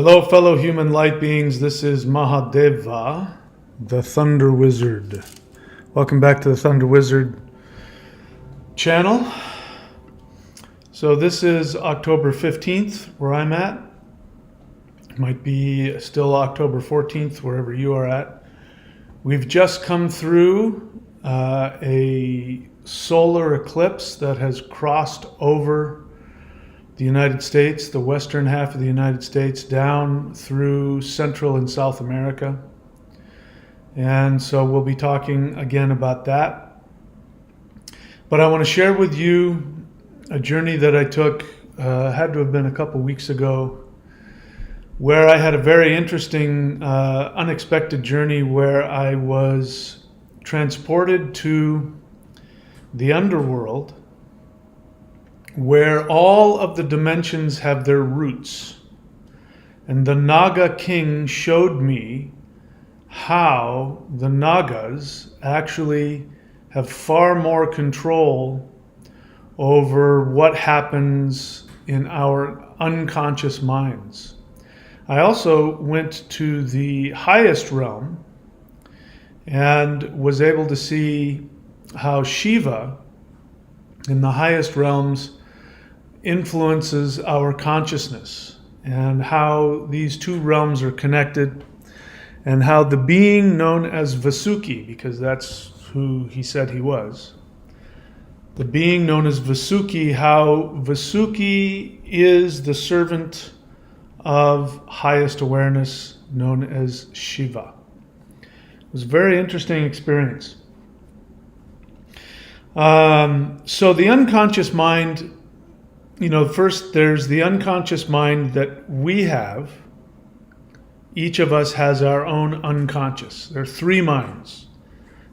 Hello, fellow human light beings. This is Mahadeva, the Thunder Wizard. Welcome back to the Thunder Wizard channel. So this is October 15th, where I'm at. It might be still October 14th, wherever you are at. We've just come through a solar eclipse that has crossed over the United States, the western half of the United States, down through Central and South America. And so we'll be talking again about that. But I want to share with you a journey that I took, had to have been a couple weeks ago, where I had a very interesting, unexpected journey where I was transported to the underworld, where all of the dimensions have their roots. And the Naga king showed me how the Nagas actually have far more control over what happens in our unconscious minds. I also went to the highest realm and was able to see how Shiva in the highest realms influences our consciousness, and how these two realms are connected, and how the being known as Vasuki, because that's who he said he was, the being known as Vasuki, how Vasuki is the servant of highest awareness known as Shiva. It was a very interesting experience. So the unconscious mind, first there's the unconscious mind that we have. Each of us has our own unconscious. There are three minds.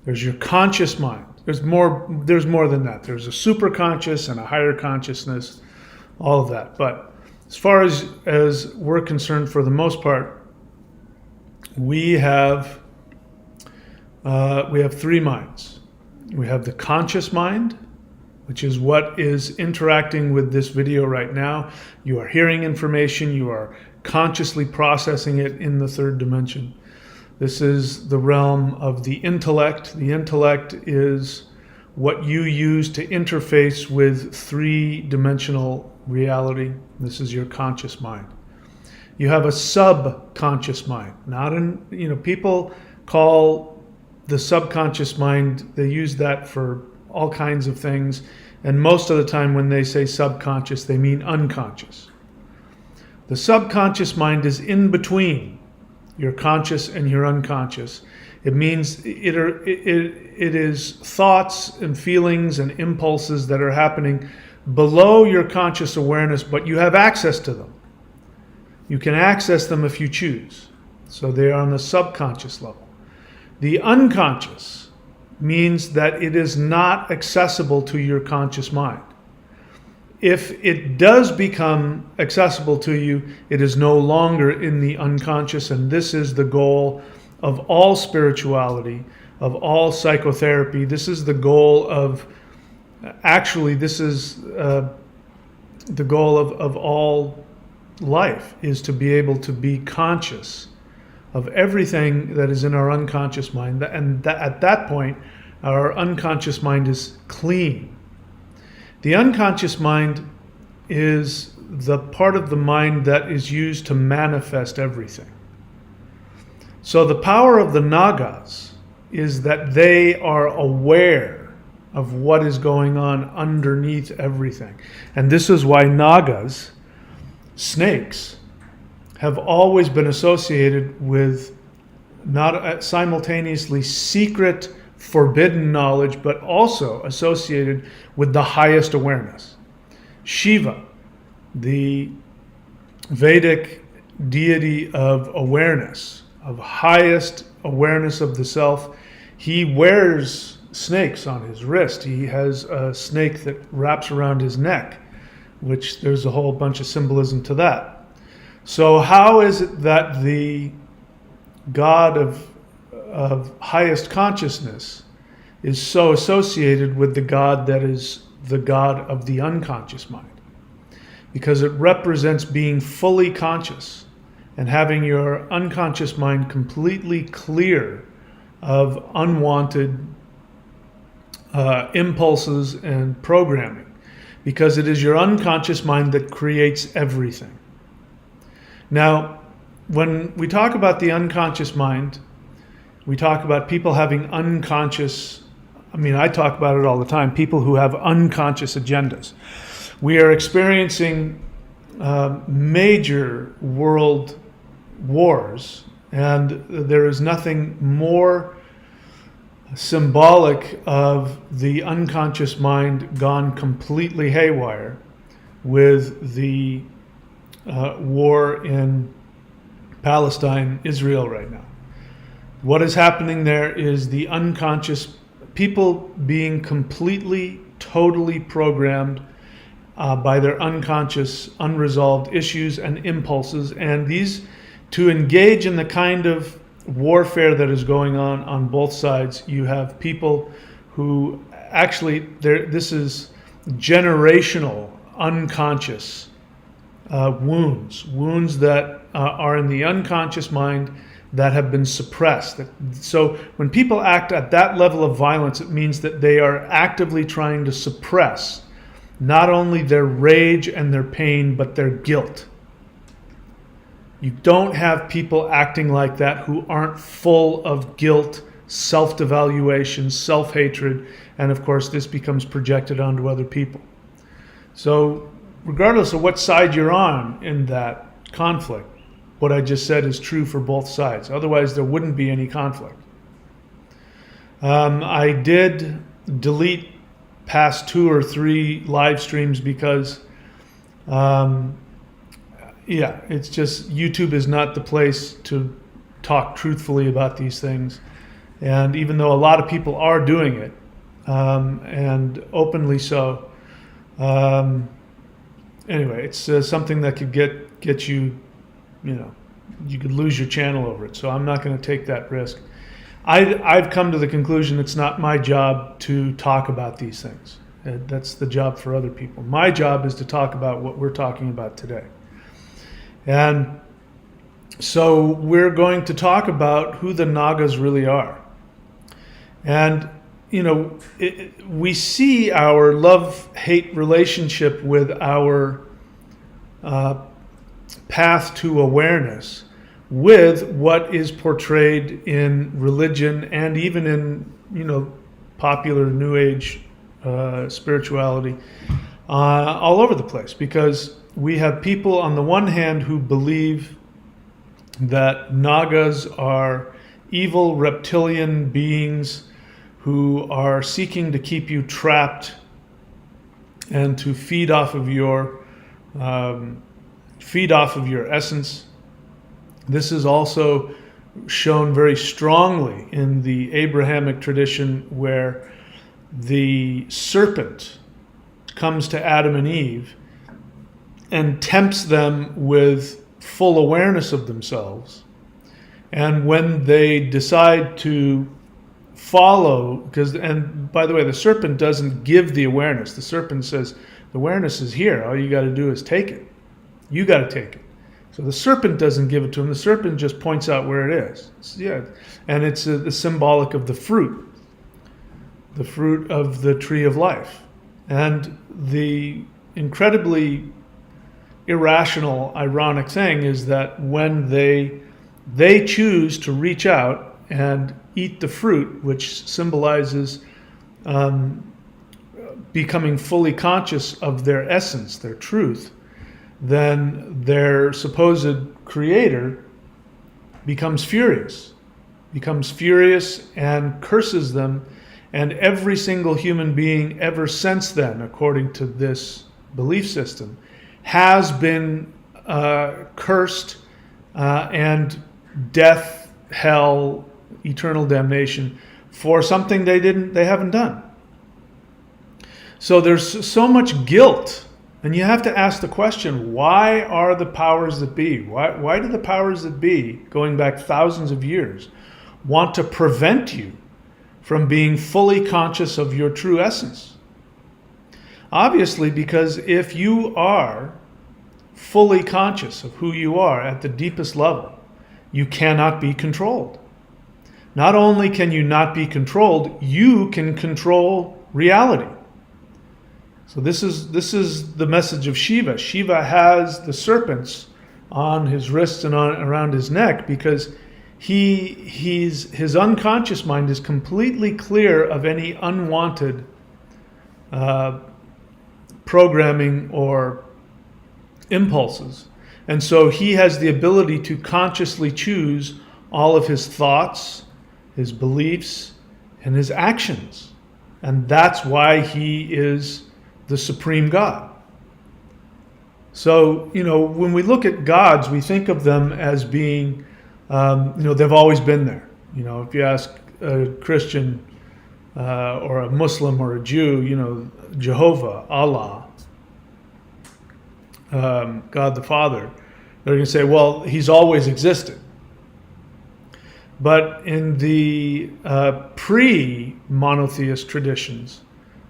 There's your conscious mind. There's more than that. There's a superconscious and a higher consciousness, all of that. But as far as we're concerned, for the most part, we have three minds. We have the conscious mind, which is what is interacting with this video right now. You are hearing information, you are consciously processing it in the third dimension. This is the realm of the intellect. The intellect is what you use to interface with three-dimensional reality. This is your conscious mind. You have a subconscious mind. People call the subconscious mind, they use that for all kinds of things, and most of the time when they say subconscious, they mean unconscious. The subconscious mind is in between your conscious and your unconscious. It means it is thoughts and feelings and impulses that are happening below your conscious awareness, but you have access to them. You can access them if you choose. So they are on the subconscious level. The unconscious means that it is not accessible to your conscious mind. If it does become accessible to you, it is no longer in the unconscious, and this is the goal of all spirituality, of all psychotherapy. This is the goal of, this is the goal of all life, is to be able to be conscious of everything that is in our unconscious mind. And at that point, our unconscious mind is clean. The unconscious mind is the part of the mind that is used to manifest everything. So the power of the Nagas is that they are aware of what is going on underneath everything. And this is why Nagas, snakes, have always been associated with not simultaneously secret, forbidden knowledge, but also associated with the highest awareness. Shiva, the Vedic deity of awareness, of highest awareness of the self, he wears snakes on his wrist. He has a snake that wraps around his neck, which there's a whole bunch of symbolism to that. So how is it that the God of highest consciousness is so associated with the God that is the God of the unconscious mind? Because it represents being fully conscious and having your unconscious mind completely clear of unwanted impulses and programming, because it is your unconscious mind that creates everything. Now, when we talk about the unconscious mind, we talk about people having unconscious, I talk about it all the time, people who have unconscious agendas. We are experiencing major world wars, and there is nothing more symbolic of the unconscious mind gone completely haywire with the war in Palestine, Israel right now. What is happening there is the unconscious people being completely, totally programmed by their unconscious, unresolved issues and impulses, and these to engage in the kind of warfare that is going on both sides. You have people who actually, this is generational unconscious wounds that are in the unconscious mind that have been suppressed. So when people act at that level of violence, it means that they are actively trying to suppress not only their rage and their pain, but their guilt. You don't have people acting like that who aren't full of guilt, self-devaluation, self-hatred, and of course this becomes projected onto other people. So regardless of what side you're on in that conflict, what I just said is true for both sides. Otherwise there wouldn't be any conflict. I did delete past 2 or 3 live streams because it's just, YouTube is not the place to talk truthfully about these things. And even though a lot of people are doing it, and openly so, anyway, it's something that could get you, you could lose your channel over it. So I'm not going to take that risk. I've come to the conclusion it's not my job to talk about these things. That's the job for other people. My job is to talk about what we're talking about today. And so we're going to talk about who the Nagas really are. And, we see our love-hate relationship with our path to awareness with what is portrayed in religion and even in, popular New Age spirituality all over the place. Because we have people on the one hand who believe that Nagas are evil reptilian beings who are seeking to keep you trapped and to feed off of your essence. This is also shown very strongly in the Abrahamic tradition, where the serpent comes to Adam and Eve and tempts them with full awareness of themselves. And when they decide to follow, and by the way, the serpent doesn't give the awareness. The serpent says, the awareness is here. All you got to do is take it. You got to take it. So the serpent doesn't give it to him. The serpent just points out where it is. And it's the symbolic of the fruit of the tree of life. And the incredibly irrational, ironic thing is that when they choose to reach out and eat the fruit, which symbolizes becoming fully conscious of their essence, their truth, then their supposed creator becomes furious and curses them. And every single human being ever since then, according to this belief system, has been cursed and death, hell, eternal damnation for something they haven't done. So there's so much guilt. And you have to ask the question, why are the powers that be? Why do the powers that be, going back thousands of years, want to prevent you from being fully conscious of your true essence? Obviously, because if you are fully conscious of who you are at the deepest level, you cannot be controlled. Not only can you not be controlled, you can control reality. So this is the message of Shiva. Shiva has the serpents on his wrists and around his neck because his unconscious mind is completely clear of any unwanted programming or impulses. And so he has the ability to consciously choose all of his thoughts, his beliefs, and his actions. And that's why he is the supreme God. So, when we look at gods, we think of them as being, they've always been there. If you ask a Christian or a Muslim or a Jew, Jehovah, Allah, God the Father, they're going to say, well, he's always existed. But in the pre-monotheist traditions,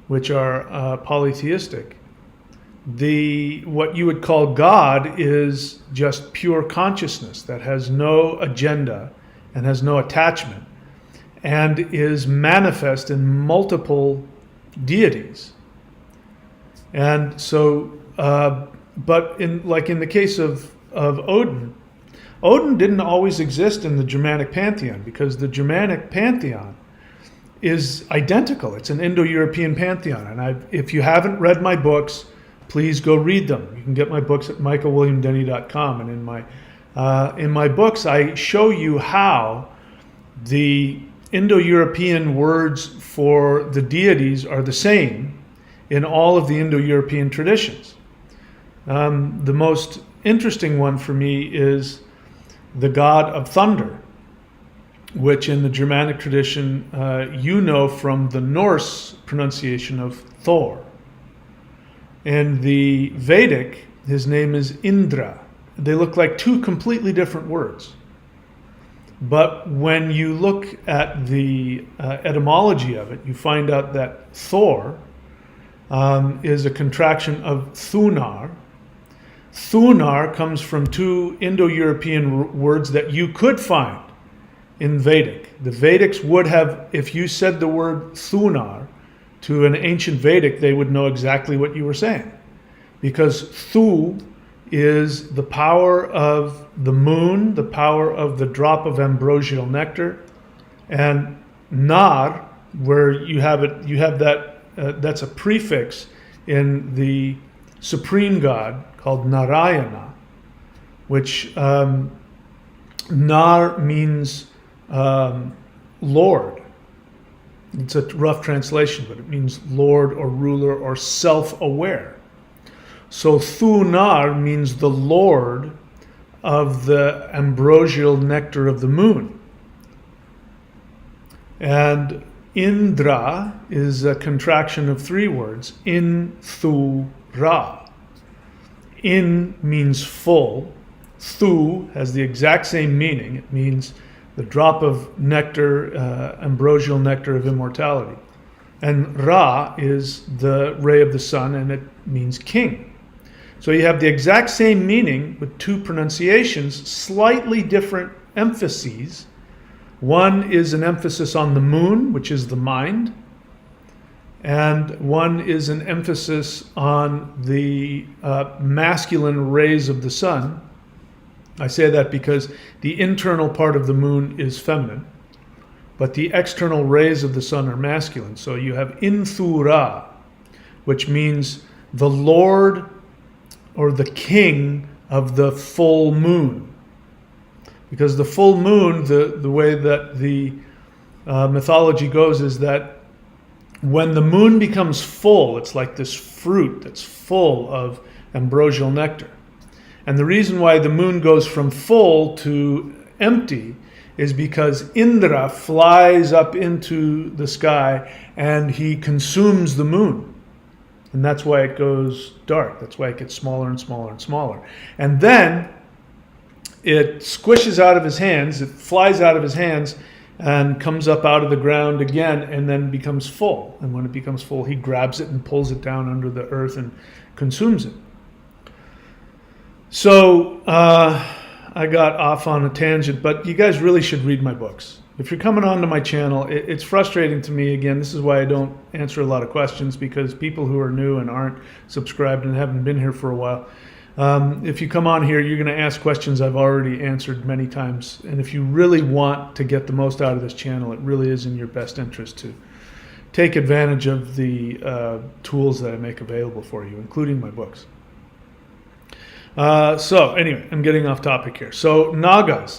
which are polytheistic, what you would call God is just pure consciousness that has no agenda and has no attachment and is manifest in multiple deities. And so, but in the case of Odin didn't always exist in the Germanic pantheon because the Germanic pantheon is identical. It's an Indo-European pantheon. And if you haven't read my books, please go read them. You can get my books at michaelwilliamdenny.com. And in my books, I show you how the Indo-European words for the deities are the same in all of the Indo-European traditions. The most interesting one for me is the god of thunder, which in the Germanic tradition, from the Norse pronunciation of Thor. In the Vedic, his name is Indra. They look like two completely different words. But when you look at the etymology of it, you find out that Thor is a contraction of Thunar. Thunar comes from two Indo-European words that you could find in Vedic. The Vedics would have, if you said the word Thunar to an ancient Vedic, they would know exactly what you were saying. Because Thu is the power of the moon, the power of the drop of ambrosial nectar, and Nar, where you have that, that's a prefix in the supreme God called Narayana, which Nar means Lord. It's a rough translation, but it means Lord or ruler or self-aware. So Thunar means the Lord of the ambrosial nectar of the moon. And Indra is a contraction of three words, In, Thu, Ra. In means full. Thu has the exact same meaning. It means the drop of nectar, ambrosial nectar of immortality. And Ra is the ray of the sun, and it means king. So you have the exact same meaning with two pronunciations, slightly different emphases. One is an emphasis on the moon, which is the mind, and one is an emphasis on the masculine rays of the sun. I say that because the internal part of the moon is feminine, but the external rays of the sun are masculine. So you have Inthura, which means the Lord or the king of the full moon. Because the full moon, the way that the mythology goes is that when the moon becomes full, it's like this fruit that's full of ambrosial nectar. And the reason why the moon goes from full to empty is because Indra flies up into the sky and he consumes the moon. And that's why it goes dark. That's why it gets smaller and smaller and smaller. And then it squishes out of his hands, it flies out of his hands and comes up out of the ground again and then becomes full. And when it becomes full, he grabs it and pulls it down under the earth and consumes it. So I got off on a tangent, but you guys really should read my books. If you're coming onto my channel, it's frustrating to me. Again, this is why I don't answer a lot of questions, because people who are new and aren't subscribed and haven't been here for a while, if you come on here, you're going to ask questions I've already answered many times. And if you really want to get the most out of this channel, it really is in your best interest to take advantage of the tools that I make available for you, including my books. So anyway, I'm getting off topic here. So Nagas,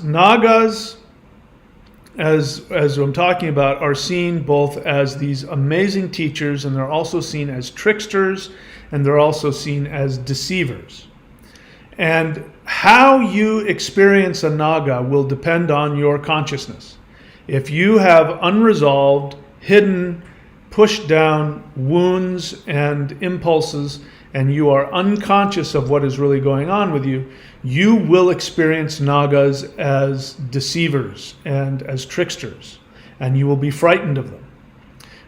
as I'm talking about, are seen both as these amazing teachers, and they're also seen as tricksters, and they're also seen as deceivers. And how you experience a Naga will depend on your consciousness. If you have unresolved, hidden, pushed down wounds and impulses, and you are unconscious of what is really going on with you, you will experience Nagas as deceivers and as tricksters, and you will be frightened of them.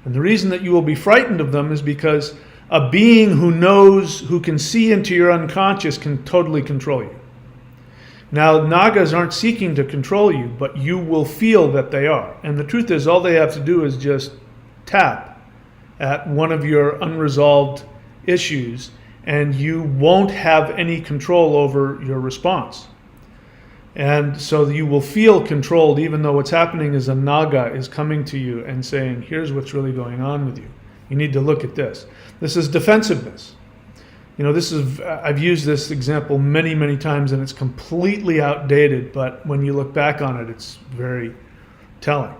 And the reason that you will be frightened of them is because a being who knows, who can see into your unconscious, can totally control you. Now, Nagas aren't seeking to control you, but you will feel that they are. And the truth is, all they have to do is just tap at one of your unresolved issues, and you won't have any control over your response. And so you will feel controlled, even though what's happening is a Naga is coming to you and saying, here's what's really going on with you. You need to look at this. This is defensiveness. You know, I've used this example many, many times, and it's completely outdated, but when you look back on it, it's very telling.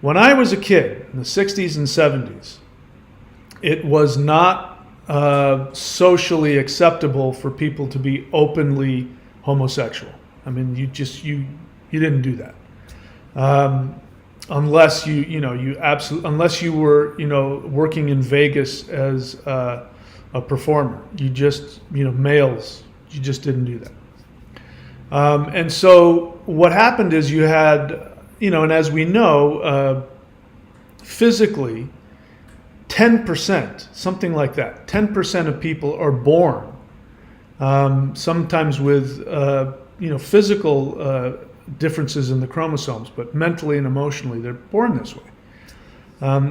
When I was a kid in the 60s and 70s, it was not socially acceptable for people to be openly homosexual. I mean, you didn't do that. Unless unless you were, working in Vegas as a performer. Males, you just didn't do that. And so what happened is you had, and as we know, physically, 10%, something like that, 10% of people are born, sometimes with, physical differences in the chromosomes, but mentally and emotionally, they're born this way.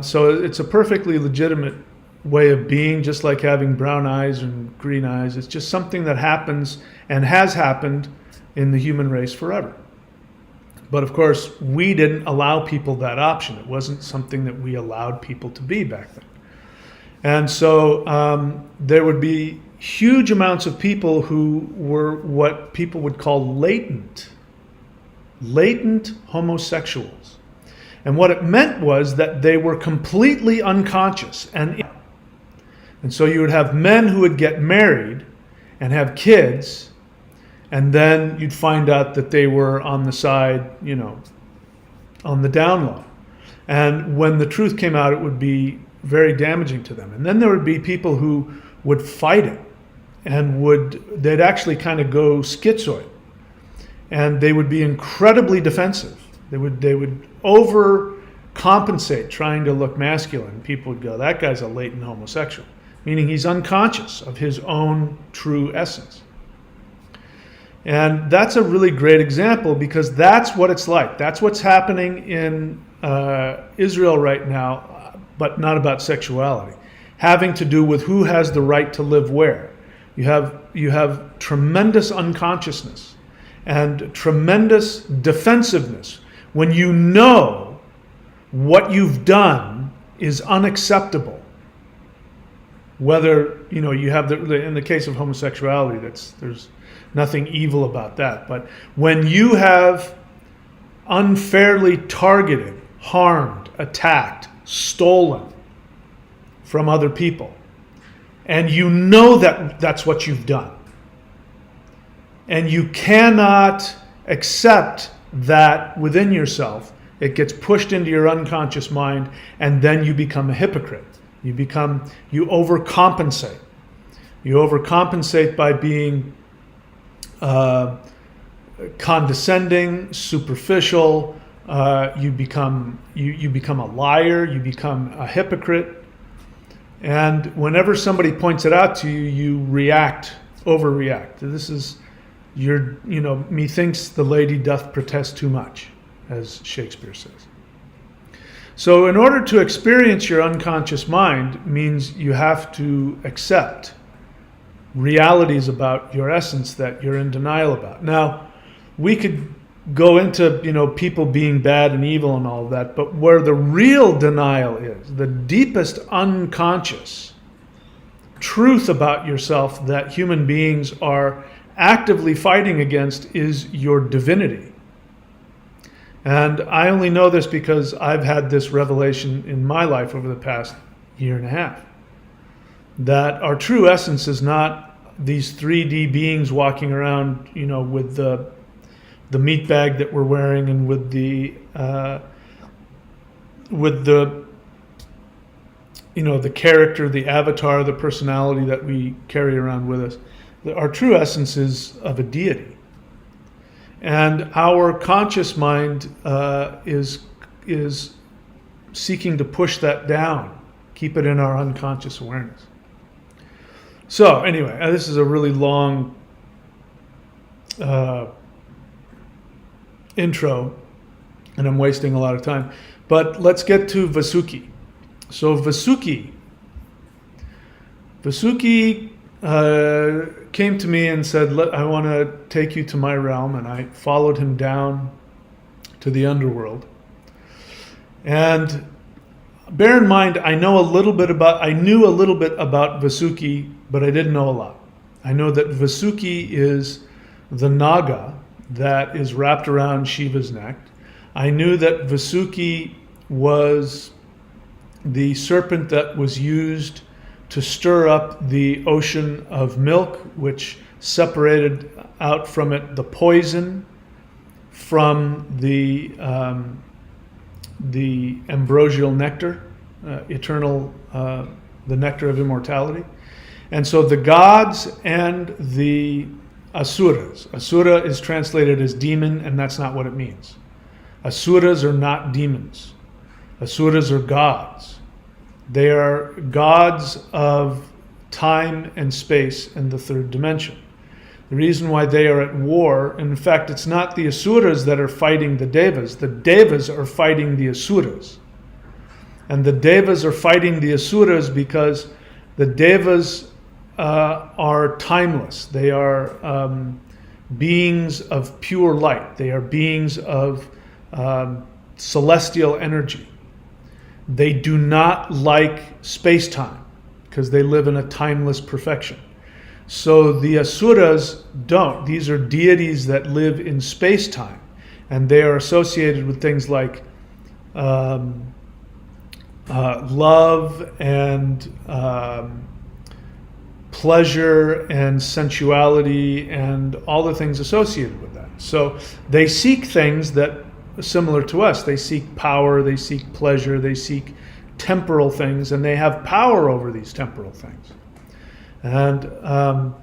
So it's a perfectly legitimate way of being, just like having brown eyes and green eyes. It's just something that happens and has happened in the human race forever. But of course, we didn't allow people that option. It wasn't something that we allowed people to be back then. And so there would be huge amounts of people who were what people would call latent homosexuals. And what it meant was that they were completely unconscious. And so you would have men who would get married and have kids, and then you'd find out that they were on the side, on the down low. And when the truth came out, it would be very damaging to them. And then there would be people who would fight it, and they'd actually kind of go schizoid. And they would be incredibly defensive. They would overcompensate trying to look masculine. People would go, that guy's a latent homosexual, meaning he's unconscious of his own true essence. And that's a really great example, because that's what it's like. That's what's happening in Israel right now, but not about sexuality, having to do with who has the right to live where. You have tremendous unconsciousness and tremendous defensive when you know what you've done is unacceptable. Whether, you have in the case of homosexuality, there's nothing evil about that. But when you have unfairly targeted, harmed, attacked, stolen from other people, and you know that that's what you've done, and you cannot accept that within yourself, it gets pushed into your unconscious mind, and then you become a hypocrite. You overcompensate. You overcompensate by being condescending, superficial. You become a liar. You become a hypocrite. And whenever somebody points it out to you, you overreact. This is methinks the lady doth protest too much, as Shakespeare says. So in order to experience your unconscious mind means you have to accept realities about your essence that you're in denial about. Now, we could go into, people being bad and evil and all of that, but where the real denial is, the deepest unconscious truth about yourself that human beings are actively fighting against, is your divinity. And I only know this because I've had this revelation in my life over the past year and a half, that our true essence is not these 3D beings walking around, with the meat bag that we're wearing and with the character, the avatar, the personality that we carry around with us. Our true essence is of a deity. And our conscious mind is seeking to push that down, keep it in our unconscious awareness. So anyway, this is a really long intro, and I'm wasting a lot of time. But let's get to Vasuki. So Vasuki came to me and said, I want to take you to my realm, and I followed him down to the underworld. And bear in mind, I knew a little bit about Vasuki, but I didn't know a lot. I know that Vasuki is the NAGA that is wrapped around Shiva's neck. I knew that Vasuki was the serpent that was used to stir up the ocean of milk, which separated out from it the poison from the ambrosial nectar, the nectar of immortality. And so the gods and the asuras. Asura is translated as demon, and that's not what it means. Asuras are not demons. Asuras are gods. They are gods of time and space and the third dimension. The reason why they are at war, in fact, it's not the asuras that are fighting the devas. The devas are fighting the asuras. And the devas are fighting the asuras because the devas are timeless. They are beings of pure light. They are beings of celestial energy. They do not like space-time because they live in a timeless perfection. So the asuras don't. These are deities that live in space-time, and they are associated with things like love and pleasure and sensuality and all the things associated with that. So they seek things that similar to us. They seek power, they seek pleasure, they seek temporal things, and they have power over these temporal things. And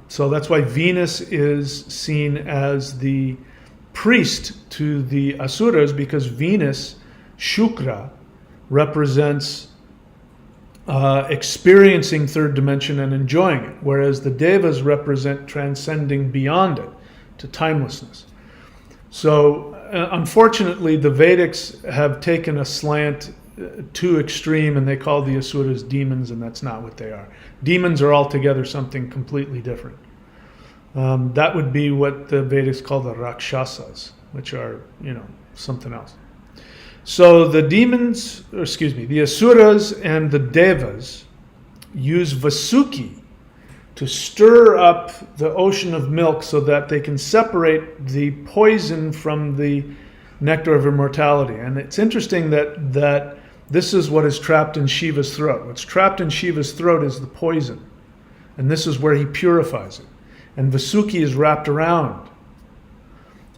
so that's why Venus is seen as the priest to the asuras, because Venus, Shukra, represents experiencing third dimension and enjoying it, whereas the devas represent transcending beyond it to timelessness. So unfortunately, the Vedics have taken a slant too extreme, and they call the asuras demons, and that's not what they are. Demons are altogether something completely different. That would be what the Vedics call the Rakshasas, which are, something else. So the the asuras and the devas use Vasuki to stir up the ocean of milk so that they can separate the poison from the nectar of immortality. And it's interesting that this is what is trapped in Shiva's throat. What's trapped in Shiva's throat is the poison. And this is where he purifies it. And Vasuki is wrapped around.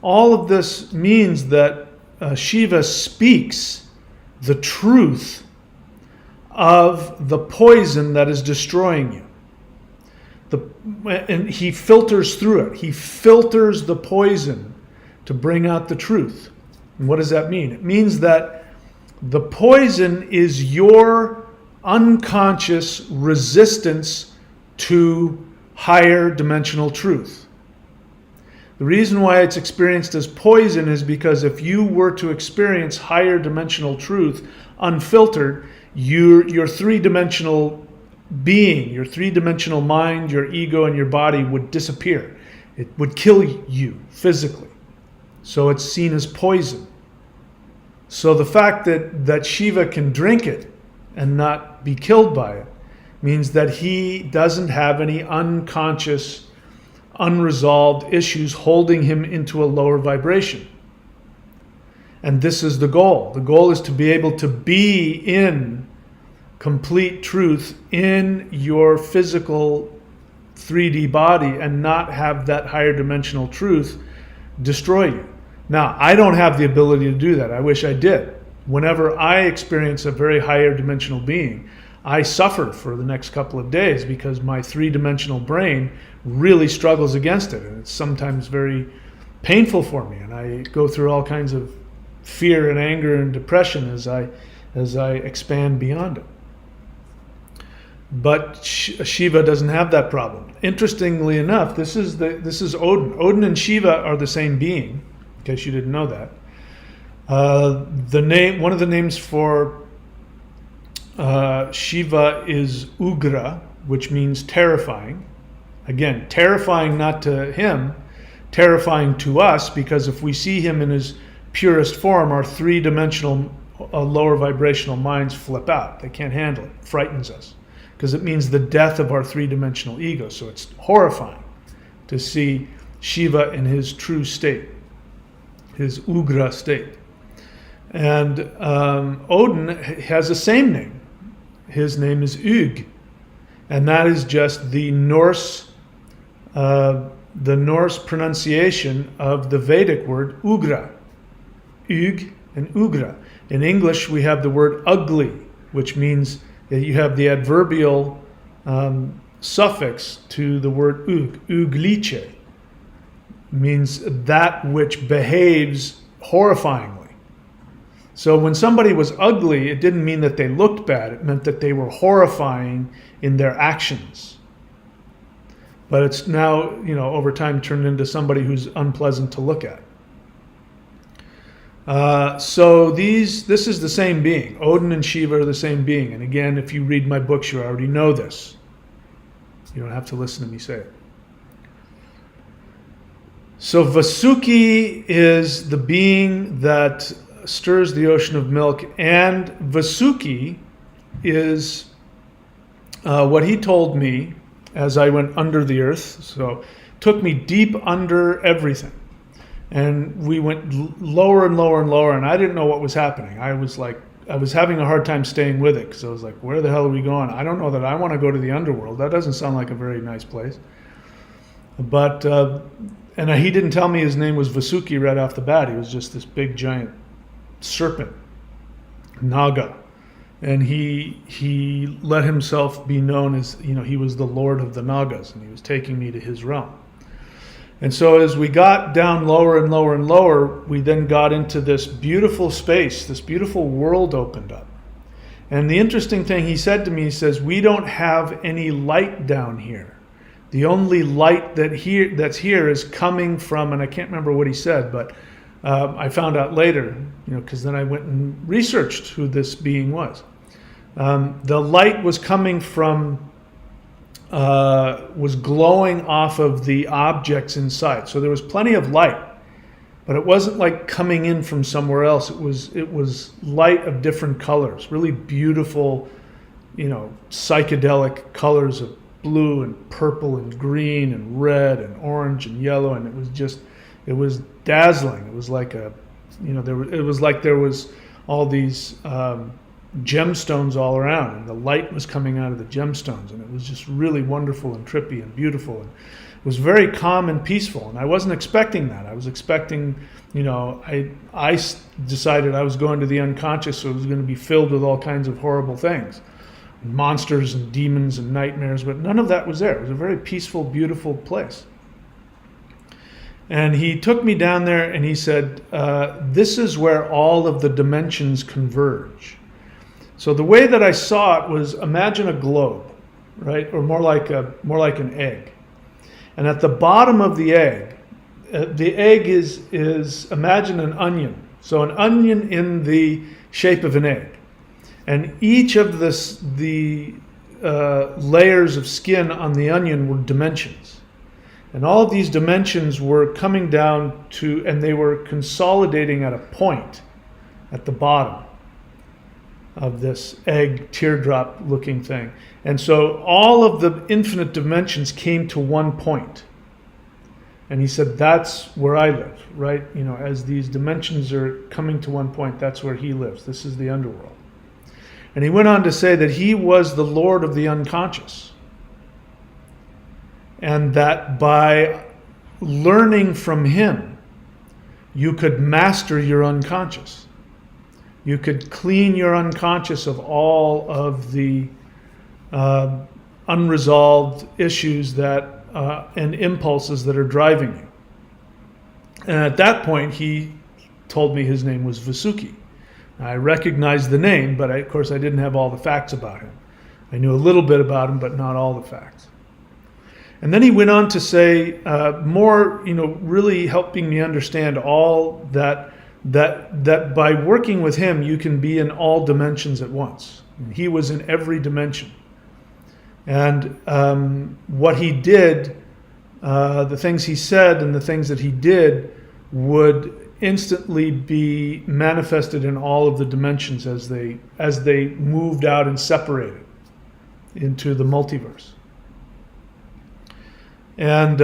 All of this means that Shiva speaks the truth of the poison that is destroying you. And he filters through it. He filters the poison to bring out the truth. And what does that mean? It means that the poison is your unconscious resistance to higher dimensional truth. The reason why it's experienced as poison is because if you were to experience higher dimensional truth unfiltered, your three-dimensional being, your three-dimensional mind, your ego, and your body would disappear. It would kill you physically. So it's seen as poison. So the fact that Shiva can drink it and not be killed by it means that he doesn't have any unconscious, unresolved issues holding him into a lower vibration. And this is the goal. The goal is to be able to be in complete truth in your physical 3D body and not have that higher dimensional truth destroy you. Now, I don't have the ability to do that. I wish I did. Whenever I experience a very higher dimensional being, I suffer for the next couple of days because my three-dimensional brain really struggles against it. And it's sometimes very painful for me. And I go through all kinds of fear and anger and depression as I expand beyond it. But Shiva doesn't have that problem. Interestingly enough, this is Odin. Odin and Shiva are the same being, in case you didn't know that. One of the names for Shiva is Ugra, which means terrifying. Again, terrifying not to him, terrifying to us, because if we see him in his purest form, our three-dimensional lower vibrational minds flip out. They can't handle it. It frightens us because it means the death of our three-dimensional ego. So it's horrifying to see Shiva in his true state, his Ugra state. And Odin has the same name. His name is Ug, and that is just the Norse pronunciation of the Vedic word Ugra. Ug and Ugra. In English, we have the word ugly, which means that you have the adverbial suffix to the word ug. Uglice means that which behaves horrifyingly. So when somebody was ugly, it didn't mean that they looked bad. It meant that they were horrifying in their actions. But it's now, over time turned into somebody who's unpleasant to look at. So this is the same being. Odin and Shiva are the same being. And again, if you read my books, you already know this. You don't have to listen to me say it. So Vasuki is the being that stirs the ocean of milk, and Vasuki is what he told me as I went under the earth. So took me deep under everything. And we went lower and lower and lower, and I didn't know what was happening. I was having a hard time staying with it because I was like, where the hell are we going? I don't know that I want to go to the underworld. That doesn't sound like a very nice place. But, and he didn't tell me his name was Vasuki right off the bat. He was just this big giant serpent, NAGA. And he let himself be known as, he was the Lord of the Nagas, and he was taking me to his realm. And so as we got down lower and lower and lower, we then got into this beautiful space, this beautiful world opened up. And the interesting thing he said to me, he says, we don't have any light down here. The only light that's here is coming from, and I can't remember what he said, but I found out later, because then I went and researched who this being was. The light was coming from, was glowing off of the objects inside. So there was plenty of light, but it wasn't like coming in from somewhere else. It was light of different colors, really beautiful, psychedelic colors of blue and purple and green and red and orange and yellow. And it was dazzling. It was like it was like there was all these, gemstones all around, and the light was coming out of the gemstones, and it was just really wonderful and trippy and beautiful, and it was very calm and peaceful. And I wasn't expecting that. I was expecting, I decided I was going to the unconscious, so it was going to be filled with all kinds of horrible things, monsters and demons and nightmares, but none of that was there. It was a very peaceful, beautiful place. And he took me down there and he said, this is where all of the dimensions converge. So the way that I saw it was, imagine a globe, right? Or more like an egg. And at the bottom of the egg, the egg is imagine an onion. So an onion in the shape of an egg. And each of the layers of skin on the onion were dimensions. And all of these dimensions were coming down to, and they were consolidating at a point at the bottom of this egg teardrop looking thing. And so all of the infinite dimensions came to one point. And he said, that's where I live, right? You know, as these dimensions are coming to one point, that's where he lives. This is the underworld. And he went on to say that he was the Lord of the unconscious. And that by learning from him, you could master your unconscious. You could clean your unconscious of all of the unresolved issues that and impulses that are driving you. And at that point, he told me his name was Vasuki. I recognized the name, but of course I didn't have all the facts about him. I knew a little bit about him, but not all the facts. And then he went on to say more, really helping me understand all that by working with him, you can be in all dimensions at once. He was in every dimension. And what he did, the things he said and the things that he did would instantly be manifested in all of the dimensions as they moved out and separated into the multiverse. And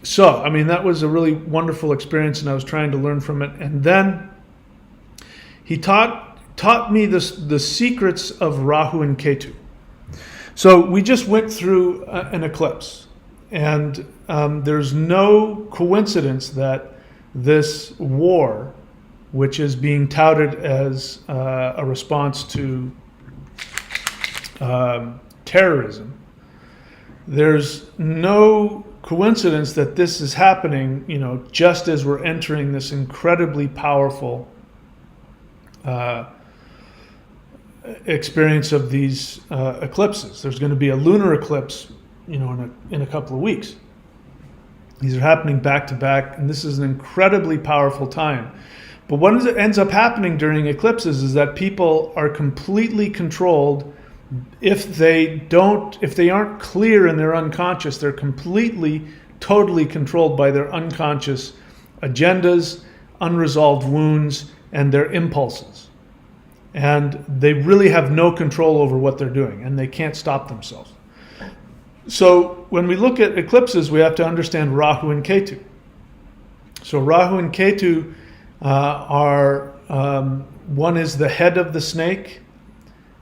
so, I mean, that was a really wonderful experience, and I was trying to learn from it. And then he taught me the secrets of Rahu and Ketu. So we just went through an eclipse, and there's no coincidence that this war, which is being touted as a response to terrorism, there's no coincidence that this is happening, just as we're entering this incredibly powerful experience of these eclipses. There's going to be a lunar eclipse, in a couple of weeks. These are happening back to back, and this is an incredibly powerful time. But what ends up happening during eclipses is that people are completely controlled. If they aren't clear in their unconscious, they're completely, totally controlled by their unconscious agendas, unresolved wounds, and their impulses. And they really have no control over what they're doing, and they can't stop themselves. So when we look at eclipses, we have to understand Rahu and Ketu. So Rahu and Ketu are, one is the head of the snake,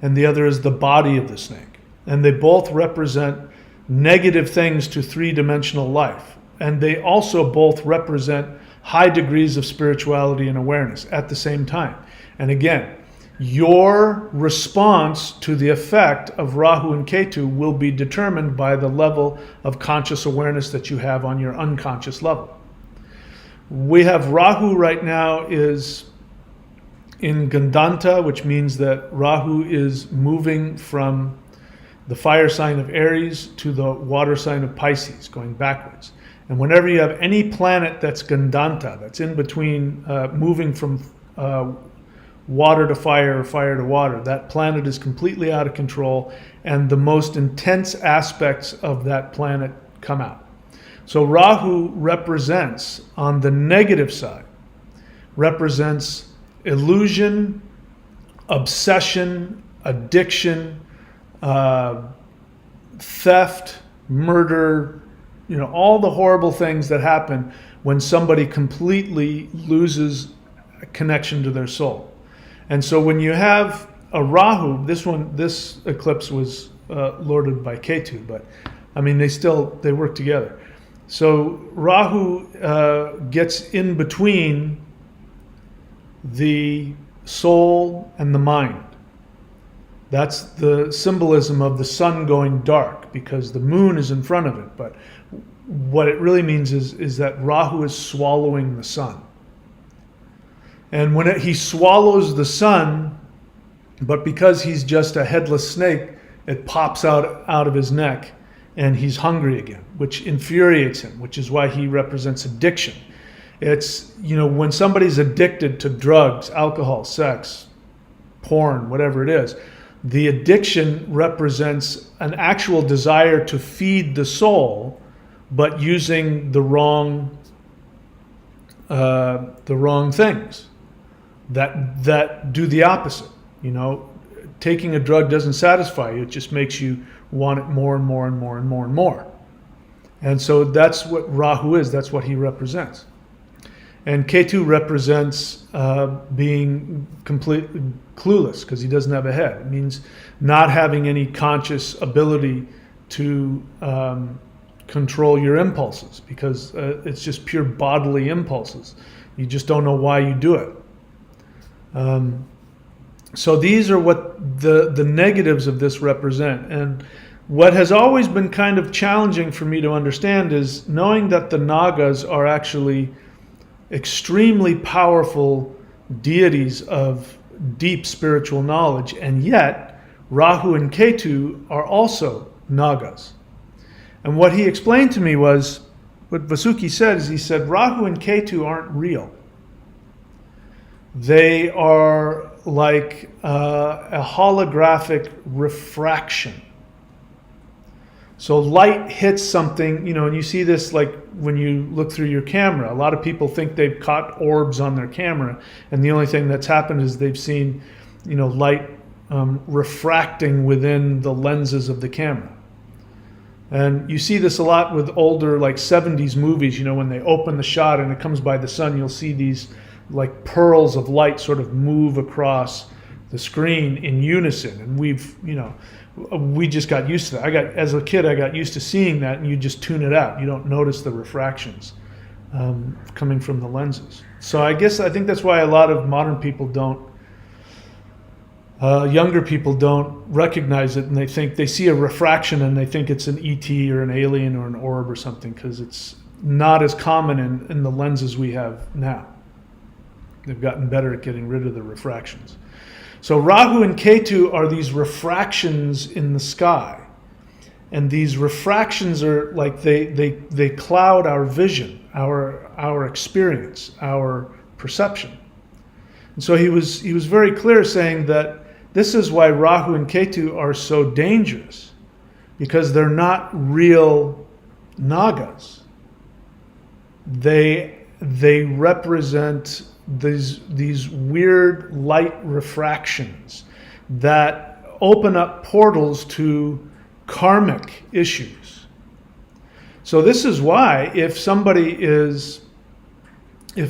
and the other is the body of the snake. And they both represent negative things to three-dimensional life. And they also both represent high degrees of spirituality and awareness at the same time. And again, your response to the effect of Rahu and Ketu will be determined by the level of conscious awareness that you have on your unconscious level. We have Rahu right now is in Gandanta, which means that Rahu is moving from the fire sign of Aries to the water sign of Pisces, going backwards. And whenever you have any planet that's Gandanta, that's in between, moving from water to fire or fire to water, that planet is completely out of control, and the most intense aspects of that planet come out. So Rahu represents, on the negative side, represents illusion, obsession, addiction, theft, murder, all the horrible things that happen when somebody completely loses a connection to their soul. And so when you have a Rahu, this eclipse was lorded by Ketu, but I mean, they work together. So Rahu gets in between the soul and the mind. That's the symbolism of the sun going dark, because the moon is in front of it. But what it really means is that Rahu is swallowing the sun. And when he swallows the sun, but because he's just a headless snake, it pops out of his neck, and he's hungry again, which infuriates him, which is why he represents addiction. It's, when somebody's addicted to drugs, alcohol, sex, porn, whatever it is, the addiction represents an actual desire to feed the soul, but using the wrong things that do the opposite. Taking a drug doesn't satisfy you; it just makes you want it more and more and more and more and more. And so that's what Rahu is. That's what he represents. And Ketu represents being completely clueless, because he doesn't have a head. It means not having any conscious ability to control your impulses, because it's just pure bodily impulses. You just don't know why you do it. So these are what the negatives of this represent. And what has always been kind of challenging for me to understand is knowing that the Nagas are actually extremely powerful deities of deep spiritual knowledge, and yet Rahu and Ketu are also Nagas. And what he explained to me was, what Vasuki said is, he said, Rahu and Ketu aren't real. They are like a holographic refraction. So light hits something, and you see this like when you look through your camera. A lot of people think they've caught orbs on their camera, and the only thing that's happened is they've seen, light refracting within the lenses of the camera. And you see this a lot with older, like 70s movies, when they open the shot and it comes by the sun, you'll see these like pearls of light sort of move across the screen in unison. And we just got used to that. As a kid, I got used to seeing that, and you just tune it out. You don't notice the refractions coming from the lenses. So I think that's why a lot of modern people younger people don't recognize it, and they see a refraction and they think it's an ET or an alien or an orb or something, because it's not as common in the lenses we have now. They've gotten better at getting rid of the refractions. So Rahu and Ketu are these refractions in the sky. And these refractions are like they cloud our vision, our experience, our perception. And so he was very clear, saying that this is why Rahu and Ketu are so dangerous, because they're not real Nagas. They represent these weird light refractions that open up portals to karmic issues. So this is why if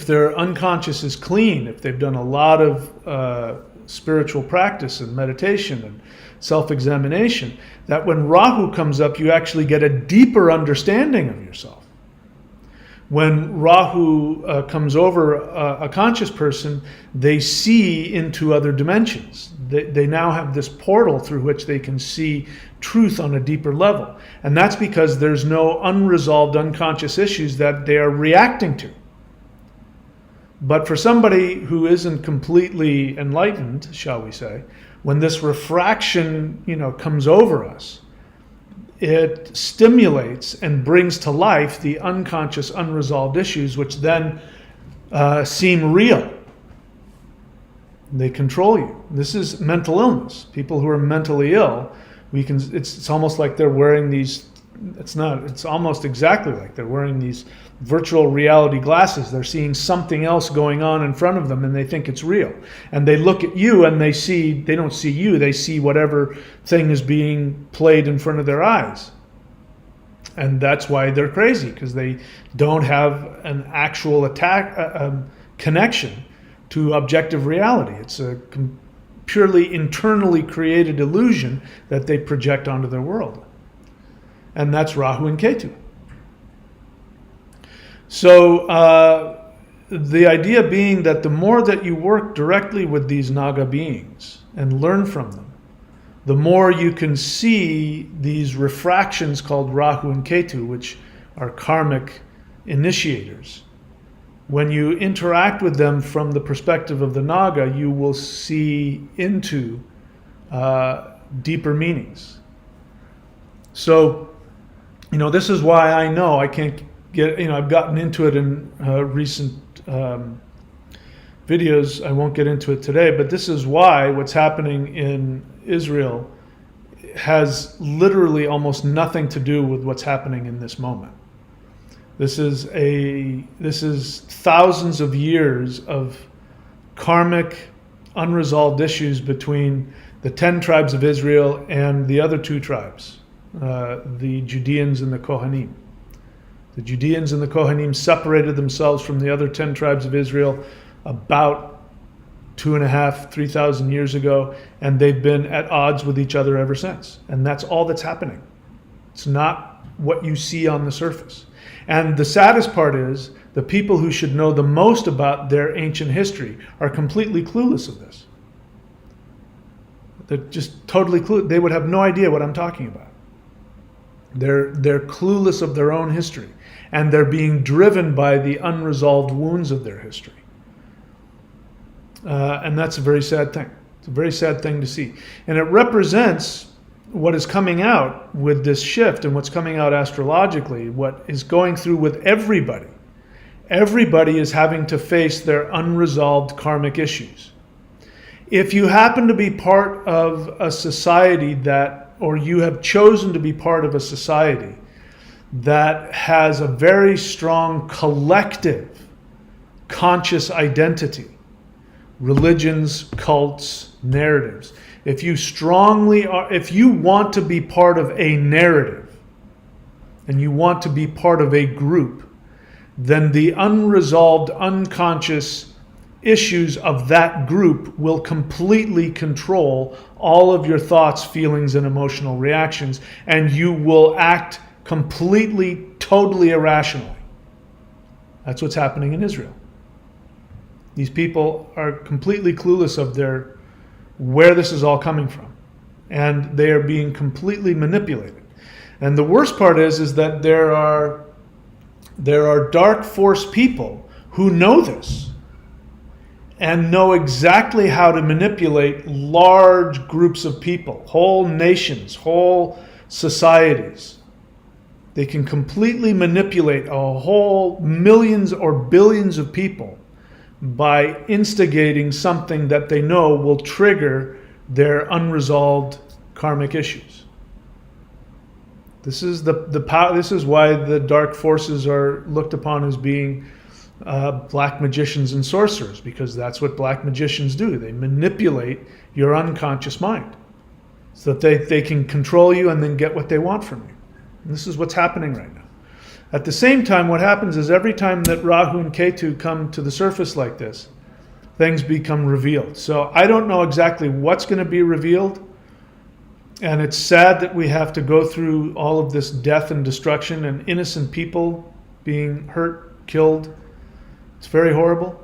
their unconscious is clean, if they've done a lot of spiritual practice and meditation and self-examination, that when Rahu comes up, you actually get a deeper understanding of yourself. When Rahu comes over a conscious person, they see into other dimensions. They now have this portal through which they can see truth on a deeper level. And that's because there's no unresolved unconscious issues that they are reacting to. But for somebody who isn't completely enlightened, shall we say, when this refraction, comes over us, it stimulates and brings to life the unconscious, unresolved issues, which then seem real. They control you. This is mental illness. People who are mentally ill, it's almost like they're wearing these, it's almost exactly like they're wearing these virtual reality glasses. They're seeing something else going on in front of them, and they think it's real. And they look at you and they don't see you, they see whatever thing is being played in front of their eyes. And that's why they're crazy, because they don't have an actual connection to objective reality. It's a purely internally created illusion that they project onto their world. And that's Rahu and Ketu. So the idea being that the more that you work directly with these Naga beings and learn from them, the more you can see these refractions called Rahu and Ketu, which are karmic initiators. When you interact with them from the perspective of the Naga, you will see into deeper meanings. So This is why I know I can't get, I've gotten into it in recent videos. I won't get into it today, but this is why what's happening in Israel has literally almost nothing to do with what's happening in this moment. This is thousands of years of karmic, unresolved issues between the 10 tribes of Israel and the other 2 tribes, the Judeans and the Kohanim. The Judeans and the Kohanim separated themselves from the other 10 tribes of Israel about 2,500, 3,000 years ago, and they've been at odds with each other ever since. And that's all that's happening. It's not what you see on the surface. And the saddest part is the people who should know the most about their ancient history are completely clueless of this. They're just totally clueless. They would have no idea what I'm talking about. They're clueless of their own history, and they're being driven by the unresolved wounds of their history. And that's a very sad thing. It's a very sad thing to see. And it represents what is coming out with this shift and what's coming out astrologically, what is going through with everybody. Everybody is having to face their unresolved karmic issues. If you happen to be part of a society or you have chosen to be part of a society that has a very strong collective conscious identity, religions, cults, narratives. If you want to be part of a narrative and you want to be part of a group, then the unresolved, unconscious issues of that group will completely control all of your thoughts, feelings, and emotional reactions, and you will act completely, totally irrationally. That's what's happening in Israel. These people are completely clueless of where this is all coming from, and they are being completely manipulated. And the worst part is that there are dark force people who know this and know exactly how to manipulate large groups of people, whole nations, whole societies. They can completely manipulate a whole millions or billions of people by instigating something that they know will trigger their unresolved karmic issues. This is This is why the dark forces are looked upon as being black magicians and sorcerers, because that's what black magicians do. They manipulate your unconscious mind so that they can control you and then get what they want from you. And this is what's happening right now. At the same time, what happens is every time that Rahu and Ketu come to the surface like this, things become revealed. So I don't know exactly what's going to be revealed. And it's sad that we have to go through all of this death and destruction and innocent people being hurt, killed. It's very horrible.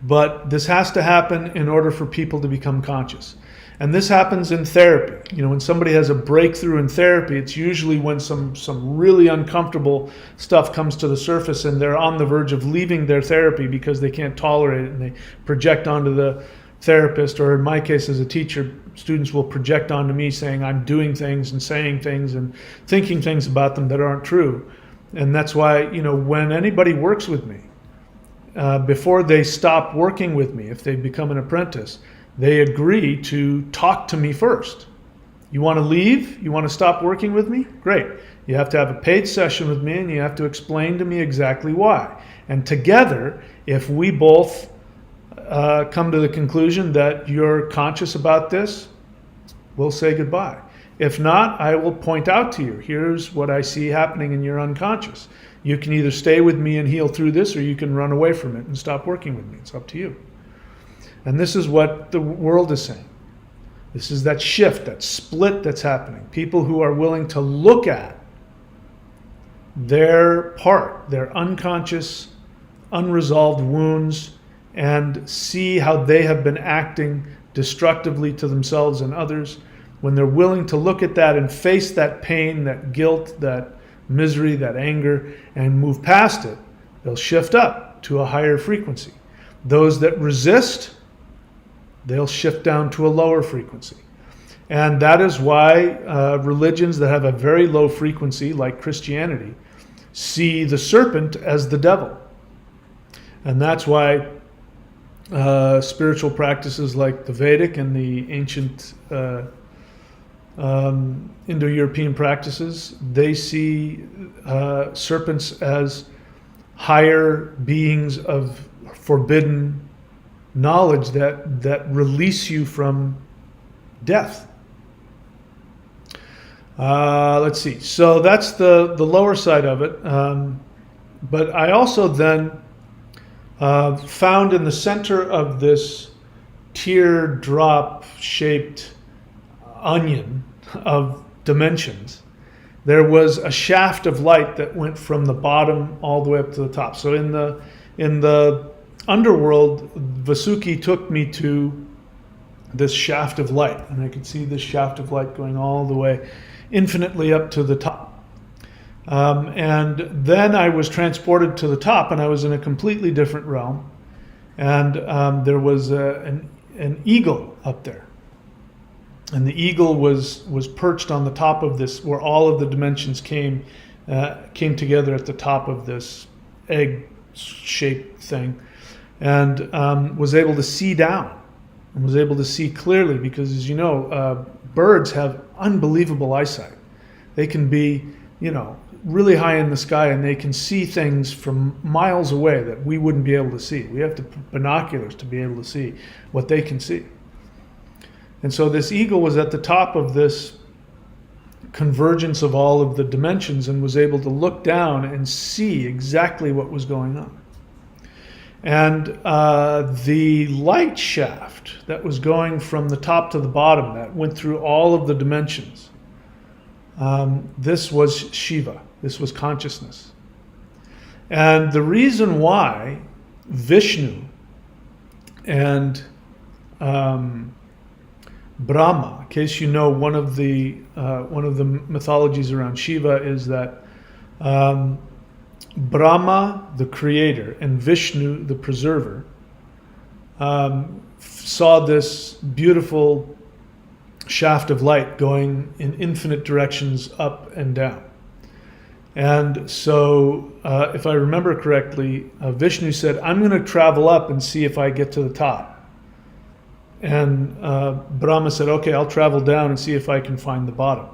But this has to happen in order for people to become conscious. And this happens in therapy. When somebody has a breakthrough in therapy, it's usually when some really uncomfortable stuff comes to the surface and they're on the verge of leaving their therapy because they can't tolerate it, and they project onto the therapist, or in my case as a teacher, students will project onto me saying I'm doing things and saying things and thinking things about them that aren't true. And that's why, when anybody works with me, before they stop working with me, if they become an apprentice, they agree to talk to me first. You want to leave? You want to stop working with me? Great. You have to have a paid session with me, and you have to explain to me exactly why. And together, if we both come to the conclusion that you're conscious about this, we'll say goodbye. If not, I will point out to you, here's what I see happening in your unconscious. You can either stay with me and heal through this, or you can run away from it and stop working with me. It's up to you. And this is what the world is saying. This is that shift, that split that's happening. People who are willing to look at their part, their unconscious, unresolved wounds, and see how they have been acting destructively to themselves and others. When they're willing to look at that and face that pain, that guilt, that misery, that anger, and move past it, they'll shift up to a higher frequency. Those that resist, they'll shift down to a lower frequency. And that is why religions that have a very low frequency, like Christianity, see the serpent as the devil. And that's why spiritual practices like the Vedic and the ancient Indo-European practices, they see serpents as higher beings of forbidden knowledge that release you from death. Let's see. So that's the lower side of it. But I also then found in the center of this teardrop shaped onion of dimensions, there was a shaft of light that went from the bottom all the way up to the top. So in the underworld, Vasuki took me to this shaft of light, and I could see this shaft of light going all the way infinitely up to the top. And then I was transported to the top, and I was in a completely different realm. And there was an eagle up there. And the eagle was perched on the top of this, where all of the dimensions came together at the top of this egg-shaped thing, and was able to see down, and was able to see clearly, because, as you know, birds have unbelievable eyesight. They can be, really high in the sky, and they can see things from miles away that we wouldn't be able to see. We have to put binoculars to be able to see what they can see. And so this eagle was at the top of this convergence of all of the dimensions, and was able to look down and see exactly what was going on. And the light shaft that was going from the top to the bottom, that went through all of the dimensions, this was Shiva. This was consciousness. And the reason why Vishnu and Brahma, in case you know, one of the mythologies around Shiva is that Brahma, the creator, and Vishnu, the preserver, saw this beautiful shaft of light going in infinite directions up and down. And so, if I remember correctly, Vishnu said, I'm going to travel up and see if I get to the top. And Brahma said, okay, I'll travel down and see if I can find the bottom.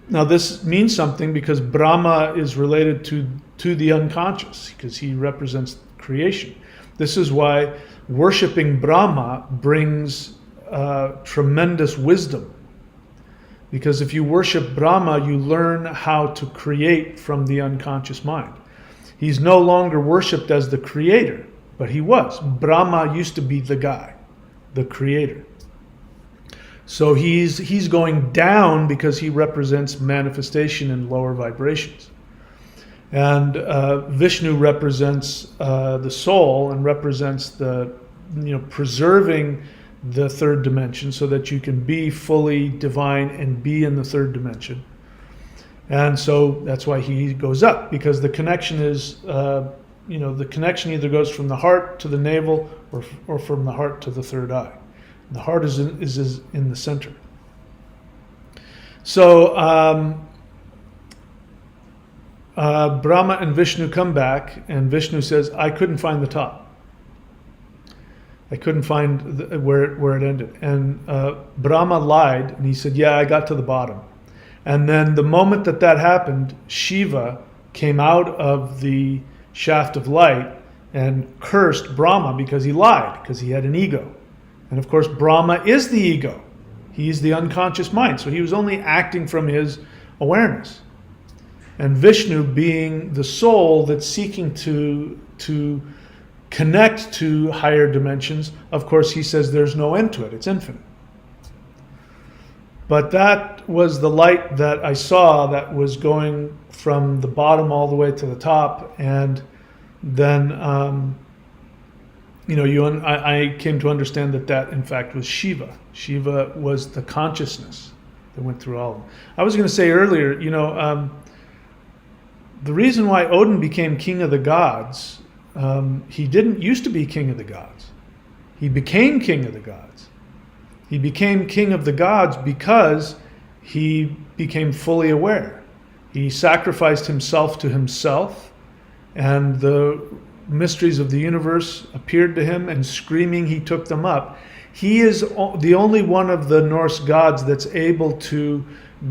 Now this means something, because Brahma is related to the unconscious, because he represents creation. This is why worshiping Brahma brings tremendous wisdom. Because if you worship Brahma, you learn how to create from the unconscious mind. He's no longer worshipped as the creator, but he was. Brahma used to be the guy, the creator. So he's going down because he represents manifestation and lower vibrations. And Vishnu represents the soul, and represents the, preserving the third dimension so that you can be fully divine and be in the third dimension. And so that's why he goes up, because the connection is, the connection either goes from the heart to the navel, or from the heart to the third eye. The heart is in the center. So Brahma and Vishnu come back, and Vishnu says, I couldn't find the top. I couldn't find where it ended. And Brahma lied, and he said, yeah, I got to the bottom. And then the moment that happened, Shiva came out of the shaft of light and cursed Brahma because he lied, because he had an ego. And of course, Brahma is the ego. He's the unconscious mind. So he was only acting from his awareness. And Vishnu, being the soul that's seeking to connect to higher dimensions, of course, he says there's no end to it. It's infinite. But that was the light that I saw, that was going from the bottom all the way to the top. And then I came to understand that in fact was Shiva. Shiva was the consciousness that went through all of them. I was going to say earlier, the reason why Odin became king of the gods, he didn't used to be king of the gods. He became king of the gods. He became king of the gods because he became fully aware. He sacrificed himself to himself, and the mysteries of the universe appeared to him, and screaming he took them up. He is the only one of the Norse gods that's able to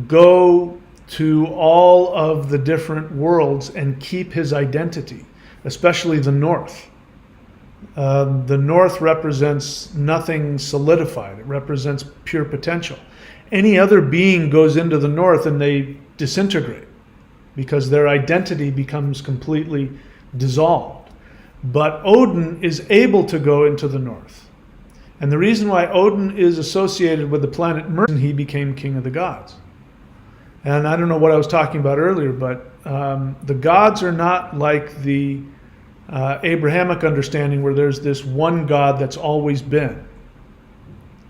go to all of the different worlds and keep his identity, especially the North. The North represents nothing solidified. It represents pure potential. Any other being goes into the North and they disintegrate because their identity becomes completely dissolved. But Odin is able to go into the North. And the reason why Odin is associated with the planet Mercury, he became king of the gods. And I don't know what I was talking about earlier, but the gods are not like the Abrahamic understanding where there's this one God that's always been.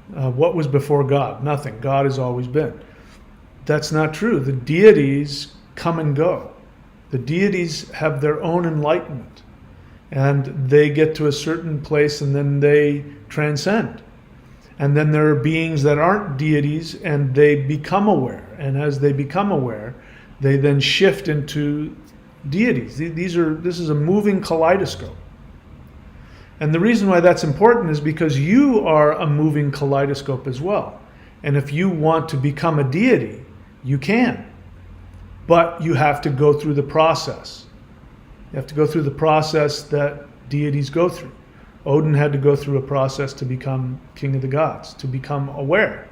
What was before God? Nothing. God has always been. That's not true. The deities come and go. The deities have their own enlightenment, and they get to a certain place and then they transcend. And then there are beings that aren't deities and they become aware. And as they become aware, they then shift into deities. This is a moving kaleidoscope. And the reason why that's important is because you are a moving kaleidoscope as well. And if you want to become a deity, you can. But you have to go through the process. You have to go through the process that deities go through. Odin had to go through a process to become king of the gods, to become aware.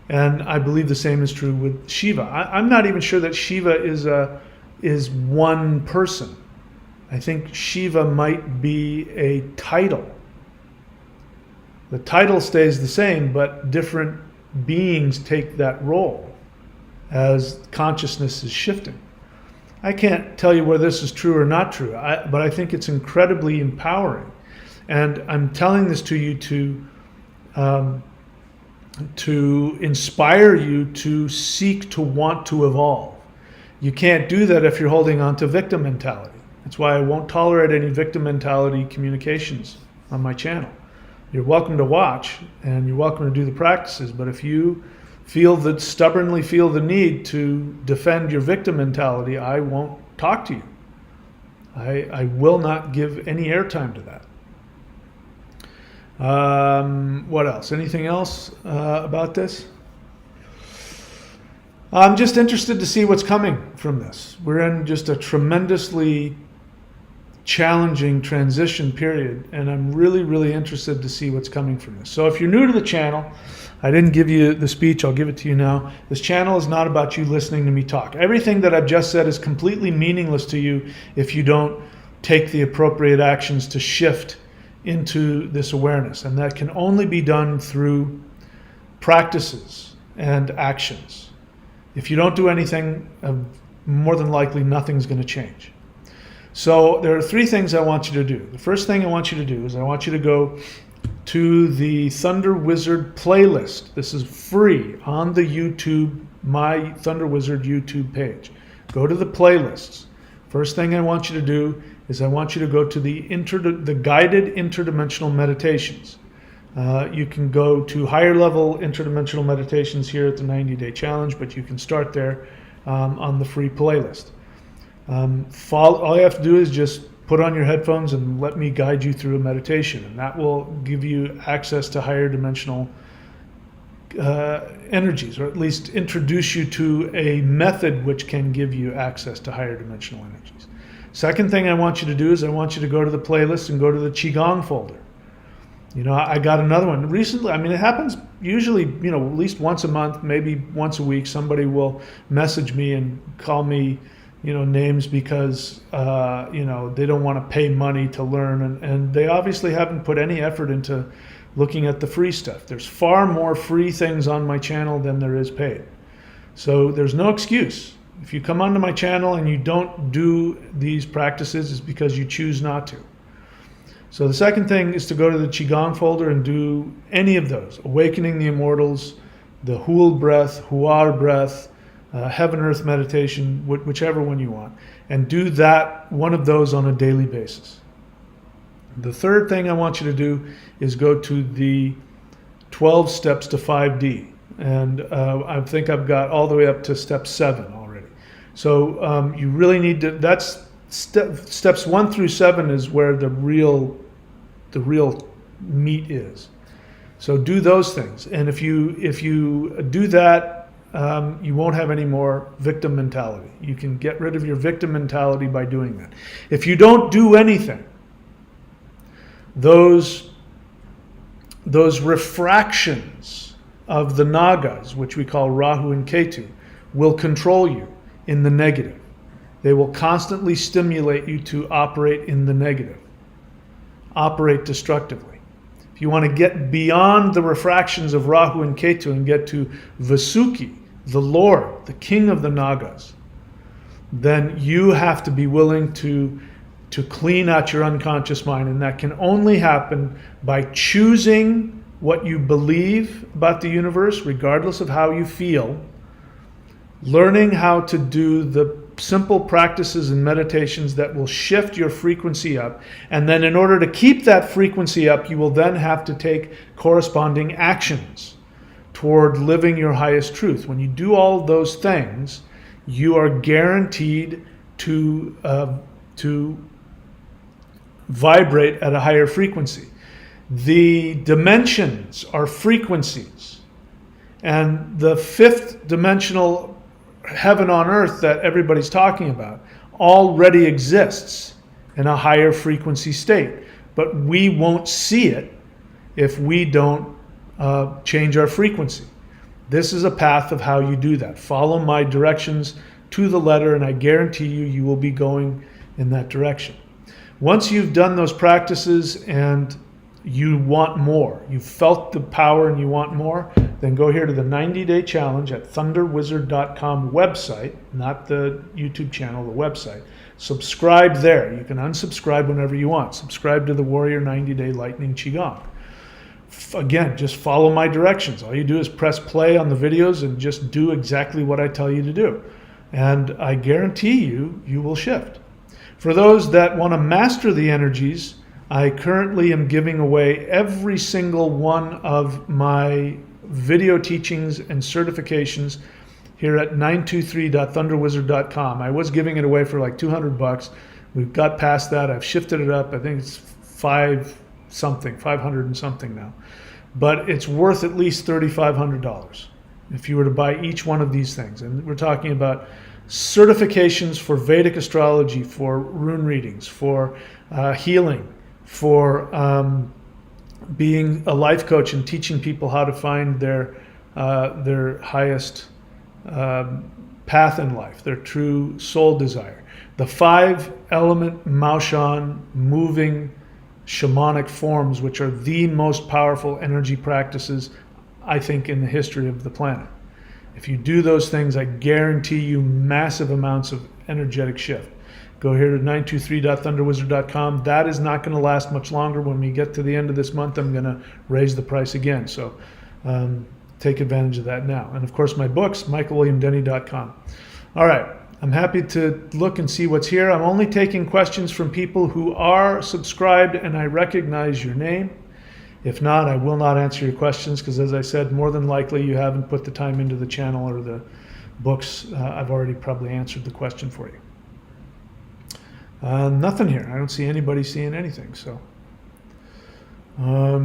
And I believe the same is true with Shiva. I'm not even sure that Shiva is one person. I think Shiva might be a title. The title stays the same, but different beings take that role as consciousness is shifting. I can't tell you whether this is true or not true, but I think it's incredibly empowering. And I'm telling this to you to inspire you to seek to want to evolve. You can't do that if you're holding on to victim mentality. That's why I won't tolerate any victim mentality communications on my channel. You're welcome to watch and you're welcome to do the practices, but if you stubbornly feel the need to defend your victim mentality, I won't talk to you. I will not give any airtime to that. What else? Anything else about this? I'm just interested to see what's coming from this. We're in just a tremendously challenging transition period, and I'm really, really interested to see what's coming from this. So if you're new to the channel, I didn't give you the speech, I'll give it to you now. This channel is not about you listening to me talk. Everything that I've just said is completely meaningless to you if you don't take the appropriate actions to shift into this awareness. And that can only be done through practices and actions. If you don't do anything, more than likely nothing's going to change. So there are three things I want you to do. The first thing I want you to do is I want you to go to the Thunder Wizard playlist. This is free on the YouTube, my Thunder Wizard YouTube page. Go to the playlists. First thing I want you to do is I want you to go to the guided interdimensional meditations. You can go to higher level interdimensional meditations here at the 90-day challenge, but you can start there on the free playlist. All you have to do is just put on your headphones and let me guide you through a meditation, and that will give you access to higher dimensional energies, or at least introduce you to a method which can give you access to higher dimensional energies. Second thing I want you to do is I want you to go to the playlist and go to the Qigong folder. You know, I got another one recently. I mean, it happens usually, at least once a month, maybe once a week, somebody will message me and call me, names because, they don't want to pay money to learn. And they obviously haven't put any effort into looking at the free stuff. There's far more free things on my channel than there is paid. So there's no excuse. If you come onto my channel and you don't do these practices, it's because you choose not to. So the second thing is to go to the Qigong folder and do any of those. Awakening the Immortals, the Hul breath, Huar breath, Heaven-Earth meditation, whichever one you want. And do one of those on a daily basis. The third thing I want you to do is go to the 12 steps to 5D. And I think I've got all the way up to step 7 already. So you really need to, that's steps 1 through 7 is where the real meat is. So do those things. And if you do that, you won't have any more victim mentality. You can get rid of your victim mentality by doing that. If you don't do anything, those refractions of the Nagas, which we call Rahu and Ketu, will control you in the negative. They will constantly stimulate you to operate in the negative, operate destructively. If you want to get beyond the refractions of Rahu and Ketu and get to Vasuki, the Lord, the king of the Nagas, then you have to be willing to clean out your unconscious mind. And that can only happen by choosing what you believe about the universe, regardless of how you feel, learning how to do the simple practices and meditations that will shift your frequency up. And then in order to keep that frequency up, you will then have to take corresponding actions toward living your highest truth. When you do all those things, you are guaranteed to vibrate at a higher frequency. The dimensions are frequencies. And the fifth dimensional heaven on earth that everybody's talking about already exists in a higher frequency state. But we won't see it if we don't change our frequency. This is a path of how you do that. Follow my directions to the letter, and I guarantee you, you will be going in that direction. Once you've done those practices and you want more, you've felt the power and you want more, then go here to the 90-day challenge at thunderwizard.com website, not the YouTube channel, the website. Subscribe there. You can unsubscribe whenever you want. Subscribe to the Warrior 90-Day Lightning Qigong. Again, just follow my directions. All you do is press play on the videos and just do exactly what I tell you to do. And I guarantee you, you will shift. For those that want to master the energies, I currently am giving away every single one of my video teachings and certifications here at 923.thunderwizard.com. I was giving it away for like $200. We've got past that. I've shifted it up. I think it's 500 and something now. But it's worth at least $3,500 if you were to buy each one of these things. And we're talking about certifications for Vedic astrology, for rune readings, for healing, for being a life coach and teaching people how to find their highest path in life, their true soul desire. The 5-element Maushan moving shamanic forms, which are the most powerful energy practices, I think, in the history of the planet. If you do those things, I guarantee you massive amounts of energetic shift. Go here to 923.thunderwizard.com. That is not going to last much longer. When we get to the end of this month, I'm going to raise the price again. So take advantage of that now. And of course, my books, michaelwilliamdenny.com. All right. I'm happy to look and see what's here. I'm only taking questions from people who are subscribed and I recognize your name. If not, I will not answer your questions because, as I said, more than likely you haven't put the time into the channel or the books. I've already probably answered the question for you. Nothing here. I don't see anybody seeing anything. So, all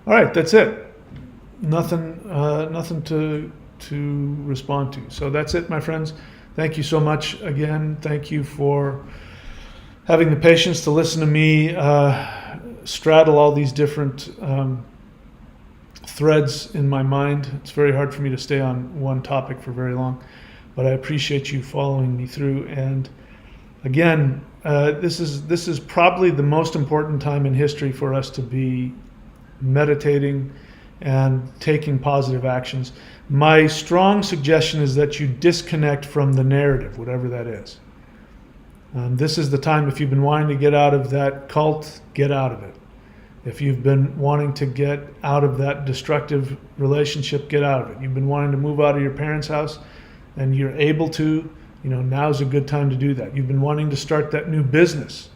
right, that's it. Nothing to respond to. So that's it, my friends. Thank you so much again. Thank you for having the patience to listen to me straddle all these different threads in my mind. It's very hard for me to stay on one topic for very long, but I appreciate you following me through. And again, this is probably the most important time in history for us to be meditating and taking positive actions. My strong suggestion is that you disconnect from the narrative, whatever that is. This is the time, if you've been wanting to get out of that cult, get out of it. If you've been wanting to get out of that destructive relationship, get out of it. You've been wanting to move out of your parents' house and you're able to, now's a good time to do that. You've been wanting to start that new business.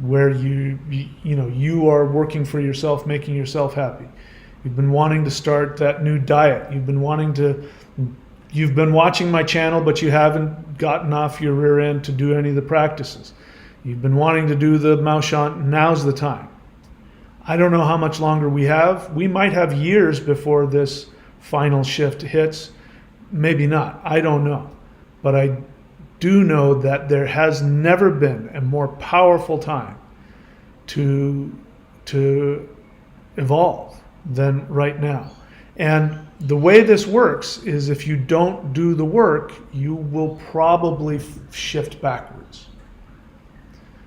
where you are working for yourself, making yourself happy. You've been wanting to start that new diet. You've been watching my channel, but you haven't gotten off your rear end to do any of the practices. You've been wanting to do the Maoshant. Now's the time. I don't know how much longer we have. We might have years before this final shift hits. Maybe not. I don't know. But I do know that there has never been a more powerful time to evolve than right now. And the way this works is if you don't do the work, you will probably shift backwards.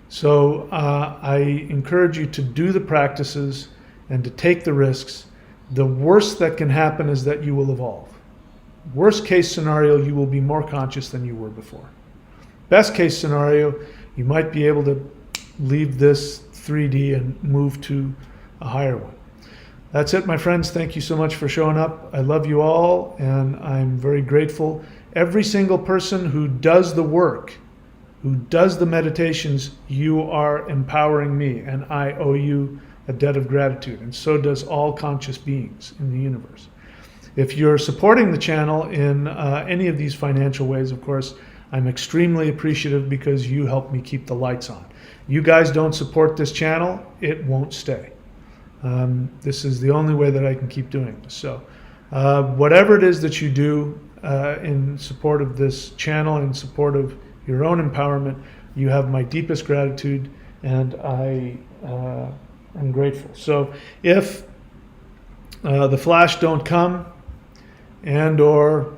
So I encourage you to do the practices and to take the risks. The worst that can happen is that you will evolve. Worst case scenario, you will be more conscious than you were before. Best case scenario, you might be able to leave this 3D and move to a higher one. That's it, my friends. Thank you so much for showing up. I love you all, and I'm very grateful. Every single person who does the work, who does the meditations, you are empowering me, and I owe you a debt of gratitude, and so does all conscious beings in the universe. If you're supporting the channel in any of these financial ways, of course, I'm extremely appreciative because you help me keep the lights on. You guys don't support this channel, it won't stay. This is the only way that I can keep doing this. So whatever it is that you do in support of this channel, in support of your own empowerment, you have my deepest gratitude, and I am grateful. So if the flash don't come, and or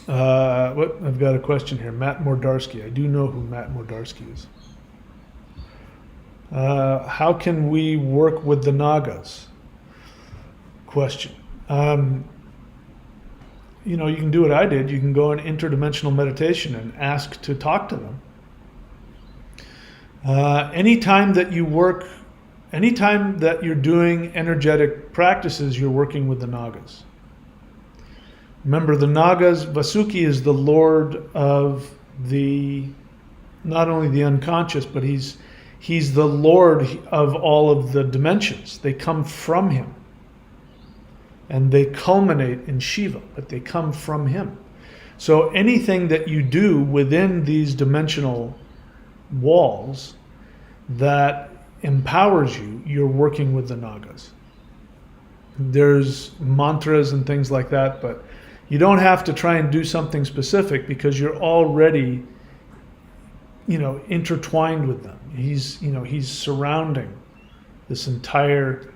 I've got a question here. Matt Mordarski. I do know who Matt Mordarski is. How can we work with the Nagas? Question. You can do what I did. You can go in interdimensional meditation and ask to talk to them. Anytime that you're doing energetic practices, you're working with the Nagas. Remember, the Nagas, Vasuki is the lord of not only the unconscious, but he's the lord of all of the dimensions. They come from him. And they culminate in Shiva, but they come from him. So anything that you do within these dimensional walls that empowers you, you're working with the Nagas. There's mantras and things like that, but you don't have to try and do something specific because you're already, intertwined with them. He's surrounding this entire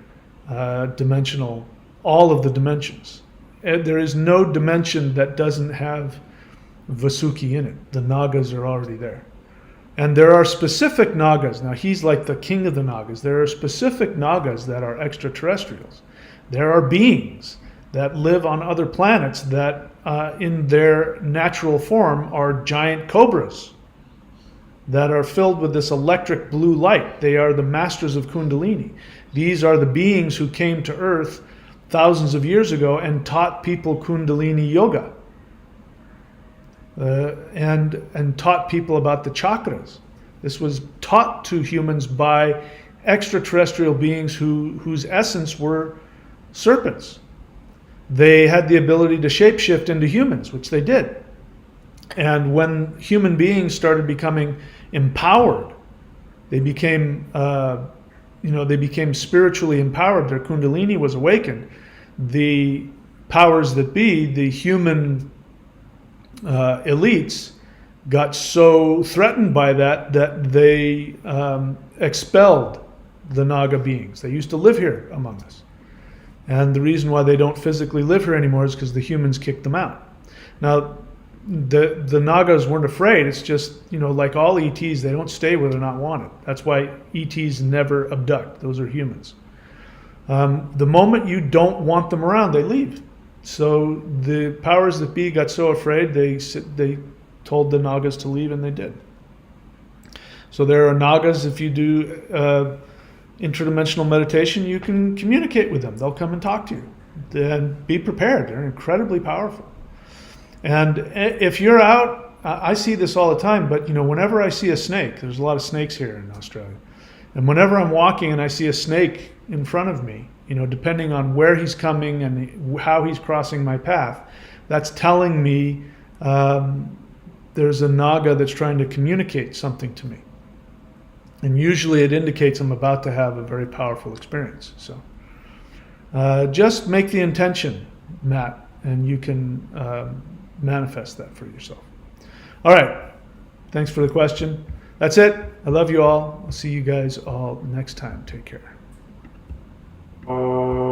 dimensional, all of the dimensions. There is no dimension that doesn't have Vasuki in it. The Nagas are already there. And there are specific Nagas. Now, he's like the king of the Nagas. There are specific Nagas that are extraterrestrials. There are beings that live on other planets that in their natural form are giant cobras that are filled with this electric blue light. They are the masters of Kundalini. These are the beings who came to Earth thousands of years ago and taught people Kundalini yoga and taught people about the chakras. This was taught to humans by extraterrestrial beings whose essence were serpents. They had the ability to shapeshift into humans, which they did. And when human beings started becoming empowered, they became spiritually empowered. Their Kundalini was awakened. The powers that be, the human elites, got so threatened by that they expelled the Naga beings. They used to live here among us. And the reason why they don't physically live here anymore is because the humans kicked them out. Now, the Nagas weren't afraid. It's just, like all ETs, they don't stay where they're not wanted. That's why ETs never abduct. Those are humans. The moment you don't want them around, they leave. So the powers that be got so afraid, they told the Nagas to leave, and they did. So there are Nagas. If you do interdimensional meditation, you can communicate with them. They'll come and talk to you. Then be prepared. They're incredibly powerful. And if you're out I see this all the time, but whenever I see a snake, there's a lot of snakes here in Australia. And whenever I'm walking and I see a snake in front of me, depending on where he's coming and how he's crossing my path, that's telling me there's a NAGA that's trying to communicate something to me. And usually it indicates I'm about to have a very powerful experience. So just make the intention, Matt, and you can manifest that for yourself. All right. Thanks for the question. That's it. I love you all. I'll see you guys all next time. Take care. Oh.